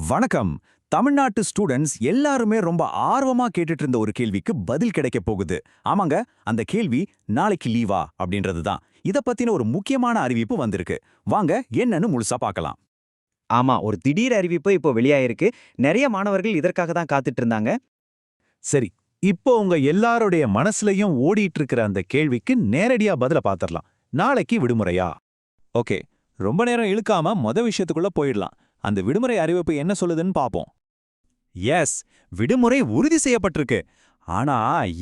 வணக்கம். தமிழ்நாட்டு ஸ்டூடெண்ட்ஸ் எல்லாருமே ரொம்ப ஆர்வமா கேட்டுட்டு இருந்த ஒரு கேள்விக்கு பதில் கிடைக்க போகுது. ஆமாங்க, அந்த கேள்வி நாளைக்கு லீவா அப்படின்றது தான். இத பத்தின ஒரு முக்கியமான அறிவிப்பு வந்திருக்கு. வாங்க என்னன்னு முழுசா பார்க்கலாம். ஆமா, ஒரு திடீர் அறிவிப்பு இப்போ வெளியாயிருக்கு. நெறைய மாணவர்கள் இதற்காக தான் காத்துட்டு இருந்தாங்க. சரி, இப்போ உங்க எல்லாருடைய மனசுலயும் ஓடிட்டு இருக்கிற அந்த கேள்விக்கு நேரடியா பதில பாத்திரலாம். நாளைக்கு விடுமுறையா? ஓகே, ரொம்ப நேரம் இழுக்காம விஷயத்துக்குள்ள போயிடலாம். அந்த விடுமுறை அறிவிப்பு என்ன சொல்லுதுன்னு பாப்போம். எஸ், விடுமுறை உறுதி செய்யப்பட்டிருக்கு. ஆனா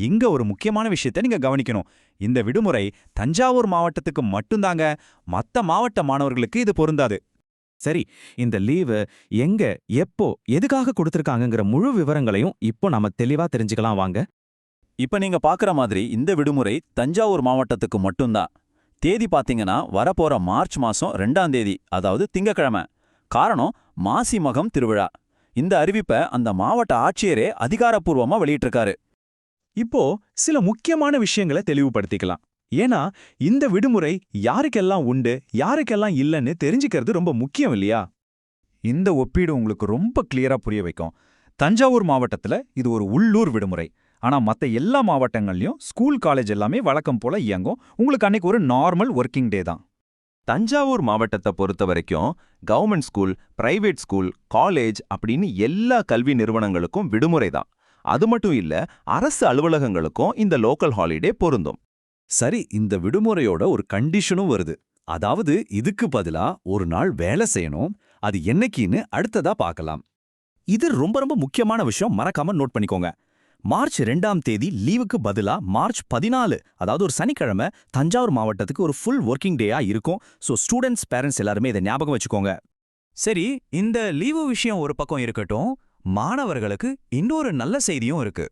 இங்க ஒரு முக்கியமான விஷயத்தை நீங்க கவனிக்கணும். இந்த விடுமுறை தஞ்சாவூர் மாவட்டத்துக்கு மட்டும்தாங்க. மத்த மாவட்ட மாணவர்களுக்கு இது பொருந்தாது. சரி, இந்த லீவு எங்க, எப்போ, எதுக்காக கொடுத்திருக்காங்கங்கிற முழு விவரங்களையும் இப்போ நாம தெளிவா தெரிஞ்சுக்கலாம் வாங்க. இப்ப நீங்க பாக்குற மாதிரி இந்த விடுமுறை தஞ்சாவூர் மாவட்டத்துக்கு மட்டும்தான். தேதி பாத்தீங்கன்னா வரப்போற மார்ச் மாசம் 2ஆம் தேதி, அதாவது திங்கக்கிழமை. காரணம் மாசி மகம் திருவிழா. இந்த அறிவிப்பை அந்த மாவட்ட ஆட்சியரே அதிகாரப்பூர்வமா வெளியிட்டிருக்காரு. இப்போ சில முக்கியமான விஷயங்களை தெளிவுபடுத்திக்கலாம். ஏன்னா இந்த விடுமுறை யாருக்கெல்லாம் உண்டு, யாருக்கெல்லாம் இல்லைன்னு தெரிஞ்சுக்கிறது ரொம்ப முக்கியம் இல்லையா? இந்த ஒப்பீடு உங்களுக்கு ரொம்ப கிளியரா புரிய வைக்கும். தஞ்சாவூர் மாவட்டத்துல இது ஒரு உள்ளூர் விடுமுறை. ஆனா மத்த எல்லா மாவட்டங்கள்லயும் ஸ்கூல் காலேஜ் எல்லாமே வழக்கம் போல இயங்கும். உங்களுக்கு அன்னைக்கு ஒரு நார்மல் ஒர்க்கிங் டே தான். தஞ்சாவூர் மாவட்டத்தை பொறுத்த வரைக்கும் government school, private school, college அப்படின்னு எல்லா கல்வி நிறுவனங்களுக்கும் விடுமுறை தான். அது மட்டும் இல்ல, அரசு அலுவலகங்களுக்கும் இந்த லோக்கல் ஹாலிடே பொருந்தும். சரி, இந்த விடுமுறையோட ஒரு கண்டிஷனும் வருது. அதாவது இதுக்கு பதிலா ஒரு நாள் வேலை செய்யணும். அது என்னைக்குன்னு அடுத்ததா பார்க்கலாம். இது ரொம்ப ரொம்ப முக்கியமான விஷயம், மறக்காம நோட் பண்ணிக்கோங்க. மார்ச் 2ஆம் தேதி லீவுக்கு பதிலா மார்ச் 14, அதாவது ஒரு சனிக்கிழமை, தஞ்சாவூர் மாவட்டத்துக்கு ஒரு ஃபுல் ஒர்க்கிங் டேயா இருக்கும். ஸோ ஸ்டூடெண்ட்ஸ், பேரண்ட்ஸ் எல்லாருமே இதை ஞாபகம் வச்சுக்கோங்க. சரி, இந்த லீவு விஷயம் ஒரு பக்கம் இருக்கட்டும், மாணவர்களுக்கு இன்னொரு நல்ல செய்தியும் இருக்கு.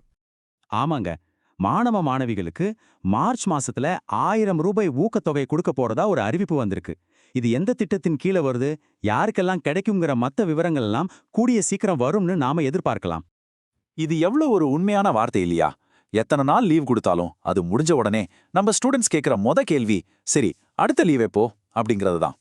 ஆமாங்க, மாணவ மாணவிகளுக்கு மார்ச் மாசத்துல 1000 ரூபாய் ஊக்கத்தொகை கொடுக்க போறதா ஒரு அறிவிப்பு வந்திருக்கு. இது எந்த திட்டத்தின் கீழே வருது, யாருக்கெல்லாம் கிடைக்குங்கிற மத்த விவரங்கள் எல்லாம் கூடிய சீக்கிரம் வரும்னு நாம எதிர்பார்க்கலாம். இது எவ்வளவு ஒரு உண்மையான வார்த்தை இல்லையா? எத்தனை நாள் லீவ் கொடுத்தாலும் அது முடிஞ்ச உடனே நம்ம ஸ்டூடெண்ட்ஸ் கேட்கிற கேள்வி, சரி அடுத்த லீவ் எப்போ அப்படிங்கிறது தான்.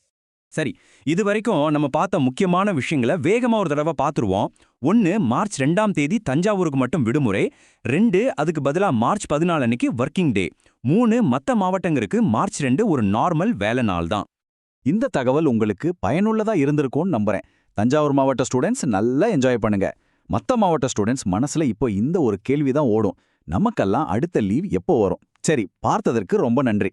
சரி, இது வரைக்கும் நம்ம பார்த்த முக்கியமான விஷயங்களை வேகமா ஒரு தடவை பார்த்துருவோம். 1, மார்ச் 2ஆம் தேதி தஞ்சாவூருக்கு மட்டும் விடுமுறை. 2, அதுக்கு பதிலா மார்ச் 14 அன்னைக்கு ஒர்க்கிங் டே. 3, மத்த மாவட்டங்களுக்கு மார்ச் 2 ஒரு நார்மல் வேலை நாள் தான். இந்த தகவல் உங்களுக்கு பயனுள்ளதா இருந்திருக்கும்னு நம்புறேன். தஞ்சாவூர் மாவட்ட ஸ்டூடெண்ட்ஸ் நல்லா என்ஜாய் பண்ணுங்க. மத்த மாவட்ட ஸ்டூடெண்ட்ஸ் மனசுல இப்போ இந்த ஒரு கேள்விதான் ஓடும், நமக்கெல்லாம் அடுத்த லீவ் எப்போ வரும்? சரி, பார்த்ததற்கு ரொம்ப நன்றி.